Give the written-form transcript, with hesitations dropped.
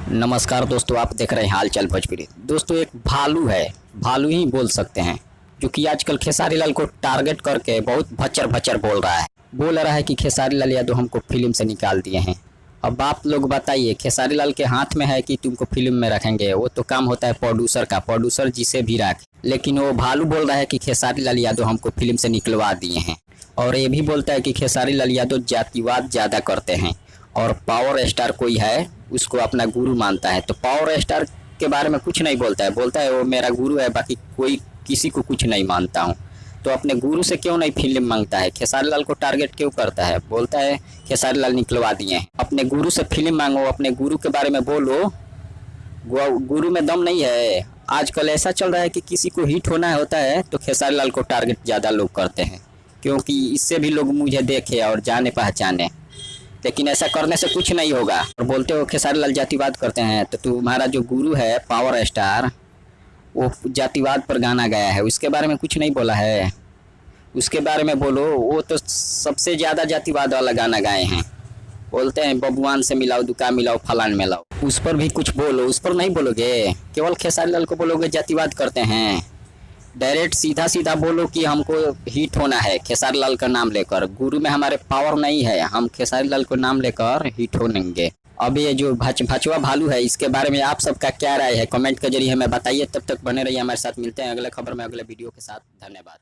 नमस्कार दोस्तों, आप देख रहे हैं हालचाल भोजपुरी। दोस्तों, एक भालू है, भालू ही बोल सकते हैं, जो कि आजकल खेसारी लाल को टारगेट करके बहुत भचर भचर बोल रहा है कि खेसारी लाल यादव हमको फिल्म से निकाल दिए हैं। अब आप लोग बताइए, खेसारी लाल के हाथ में है कि तुमको फिल्म में रखेंगे? वो तो काम होता है प्रोड्यूसर का, प्रोड्यूसर जिसे भी रखे। लेकिन वो भालू बोल रहा है कि खेसारी लाल यादव हमको फिल्म से निकलवा दिए हैं, और ये भी बोलता है कि खेसारी लाल यादव जातिवाद ज़्यादा करते हैं और पावर स्टार कोई है उसको अपना गुरु मानता है। तो पावर स्टार के बारे में कुछ नहीं बोलता है वो मेरा गुरु है, बाकी कोई किसी को कुछ नहीं मानता हूँ। तो अपने गुरु से क्यों नहीं फिल्म मांगता है? खेसारी लाल को टारगेट क्यों करता है? बोलता है खेसारी लाल निकलवा दिए हैं। अपने गुरु से फिल्म मांगो, अपने गुरु के बारे में बोलो। गुरु में दम नहीं है। आजकल ऐसा चल रहा है कि किसी को हिट होना होता है तो खेसारी लाल को टारगेट ज़्यादा लोग करते हैं, क्योंकि इससे भी लोग मुझे देखे और जाने पहचाने। लेकिन ऐसा करने से कुछ नहीं होगा। और बोलते हो खेसारी लाल जातिवाद करते हैं, तो तुम्हारा जो गुरु है पावर स्टार, वो जातिवाद पर गाना गाया है, उसके बारे में कुछ नहीं बोला है? उसके बारे में बोलो। वो तो सबसे ज़्यादा जातिवाद वाला गाना गाए हैं। बोलते हैं बबुआन से मिलाओ, दुका मिलाओ, फलान मिलाओ। उस पर भी कुछ बोलो। उस पर नहीं बोलोगे, केवल खेसारी लाल को बोलोगे जातिवाद करते हैं। डायरेक्ट सीधा सीधा बोलो कि हमको हिट होना है खेसारी लाल का नाम लेकर। गुरु में हमारे पावर नहीं है, हम खेसारी लाल को नाम लेकर हिट होंगे। अब ये जो भचवा भालू है, इसके बारे में आप सबका क्या राय है? कमेंट के जरिए हमें बताइए। तब तक बने रहिए हमारे साथ। मिलते हैं अगले खबर में, अगले वीडियो के साथ। धन्यवाद।